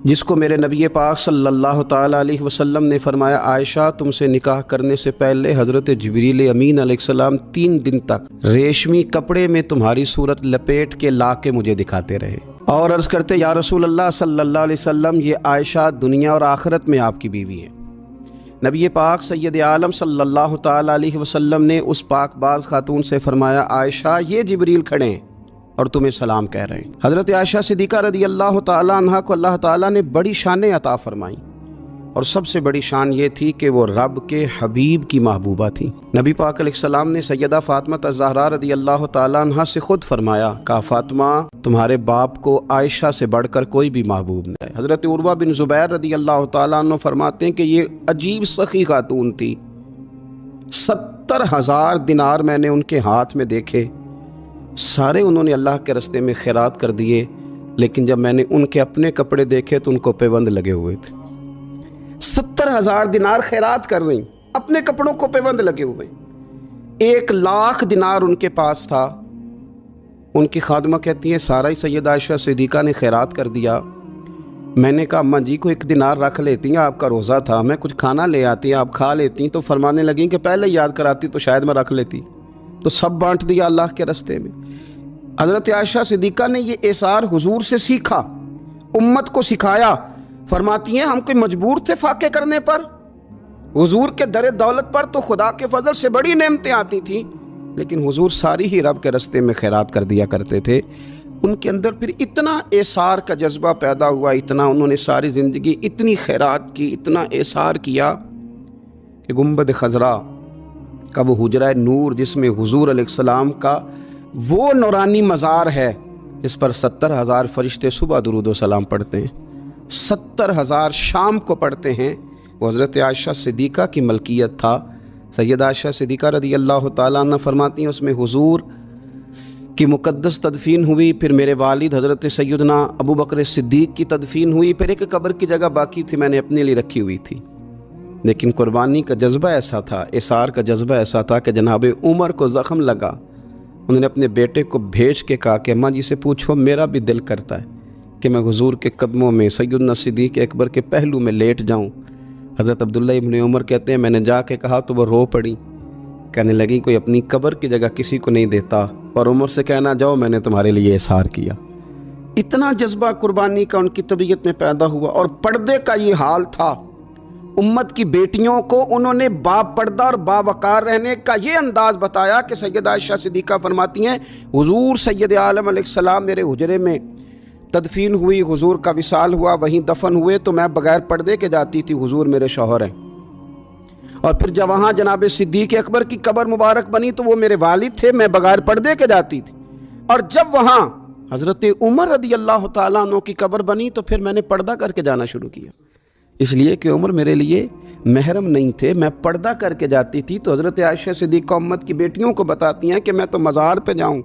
جس کو میرے نبی پاک صلی اللہ تعالیٰ علیہ وسلم نے فرمایا عائشہ تم سے نکاح کرنے سے پہلے حضرت جبریل امین علیہ السلام 3 دن تک ریشمی کپڑے میں تمہاری صورت لپیٹ کے لا کے مجھے دکھاتے رہے اور عرض کرتے یا رسول اللہ صلی اللہ علیہ وسلم یہ عائشہ دنیا اور آخرت میں آپ کی بیوی ہے۔ نبی پاک سید عالم صلی اللہ تعالیٰ علیہ وسلم نے اس پاک باز خاتون سے فرمایا عائشہ یہ جبریل کھڑے ہیں اور تمہیں سلام کہہ رہے ہیں۔ حضرت عائشہ صدیقہ رضی اللہ تعالیٰ عنہ کو اللہ تعالیٰ نے بڑی شانیں عطا فرمائیں، اور سب سے بڑی شان یہ تھی کہ وہ رب کے حبیب کی محبوبہ تھی۔ نبی پاک علیہ السلام نے سیدہ فاطمہ الزہرا رضی اللہ تعالیٰ عنہ سے خود فرمایا کہا فاطمہ تمہارے باپ کو عائشہ سے بڑھ کر کوئی بھی محبوب نہیں ہے۔ حضرت عروہ بن زبیر رضی اللہ تعالیٰ عنہ فرماتے ہیں کہ یہ عجیب سخی خاتون تھی، 70,000 دینار میں نے ان کے ہاتھ میں دیکھے، سارے انہوں نے اللہ کے راستے میں خیرات کر دیے، لیکن جب میں نے ان کے اپنے کپڑے دیکھے تو ان کو پیوند لگے ہوئے تھے۔ 70,000 دینار خیرات کر رہی، اپنے کپڑوں کو پیوند لگے ہوئے۔ 1,00,000 دینار ان کے پاس تھا۔ ان کی خادمہ کہتی ہیں سارا ہی سیدہ عائشہ صدیقہ نے خیرات کر دیا۔ میں نے کہا اماں جی کو 1 دینار رکھ لیتی ہیں، آپ کا روزہ تھا، میں کچھ کھانا لے آتی آپ کھا لیتی، تو فرمانے لگیں کہ پہلے یاد کراتی تو شاید میں رکھ لیتی، تو سب بانٹ دیا اللہ کے راستے میں۔ حضرت عائشہ صدیقہ نے یہ اثار حضور سے سیکھا، امت کو سکھایا۔ فرماتی ہیں ہم کوئی مجبور تھے فاقے کرنے پر، حضور کے در دولت پر تو خدا کے فضل سے بڑی نعمتیں آتی تھیں، لیکن حضور ساری ہی رب کے راستے میں خیرات کر دیا کرتے تھے۔ ان کے اندر پھر اتنا اثار کا جذبہ پیدا ہوا، اتنا انہوں نے ساری زندگی اتنی خیرات کی، اتنا اثار کیا کہ گنبد خضرا کا وہ حجرہ نور جس میں حضور علیہ السلام کا وہ نورانی مزار ہے جس پر 70,000 فرشتے صبح درود و سلام پڑھتے ہیں، 70,000 شام کو پڑھتے ہیں، وہ حضرت عائشہ صدیقہ کی ملکیت تھا۔ سیدہ عائشہ صدیقہ رضی اللہ تعالیٰ عنہ فرماتی ہیں اس میں حضور کی مقدس تدفین ہوئی، پھر میرے والد حضرت سیدنا ابو بکر صدیق کی تدفین ہوئی، پھر ایک قبر کی جگہ باقی تھی میں نے اپنے لیے رکھی ہوئی تھی۔ لیکن قربانی کا جذبہ ایسا تھا، اثار کا جذبہ ایسا تھا کہ جناب عمر کو زخم لگا، انہوں نے اپنے بیٹے کو بھیج کے کہا کہ اماں جی سے پوچھو میرا بھی دل کرتا ہے کہ میں حضور کے قدموں میں سیدنا صدیق اکبر کے پہلو میں لیٹ جاؤں۔ حضرت عبداللہ ابن عمر کہتے ہیں میں نے جا کے کہا تو وہ رو پڑی، کہنے لگی کوئی اپنی قبر کی جگہ کسی کو نہیں دیتا، اور عمر سے کہنا جاؤ میں نے تمہارے لیے اثار کیا۔ اتنا جذبہ قربانی کا ان کی طبیعت میں پیدا ہوا، اور پردے کا یہ حال تھا۔ امت کی بیٹیوں کو انہوں نے با پردہ اور باوقار رہنے کا یہ انداز بتایا کہ سیدہ عائشہ صدیقہ فرماتی ہیں حضور سید عالم علیہ السلام میرے حجرے میں تدفین ہوئی، حضور کا وصال ہوا، وہیں دفن ہوئے تو میں بغیر پردے کے جاتی تھی، حضور میرے شوہر ہیں، اور پھر جب وہاں جناب صدیق اکبر کی قبر مبارک بنی تو وہ میرے والد تھے، میں بغیر پردے کے جاتی تھی، اور جب وہاں حضرت عمر رضی اللہ تعالیٰ عنہ کی قبر بنی تو پھر میں نے پردہ کر کے جانا شروع کیا، اس لیے کہ عمر میرے لیے محرم نہیں تھے، میں پردہ کر کے جاتی تھی۔ تو حضرت عائشہ صدیقہ امت کی بیٹیوں کو بتاتی ہیں کہ میں تو مزار پہ جاؤں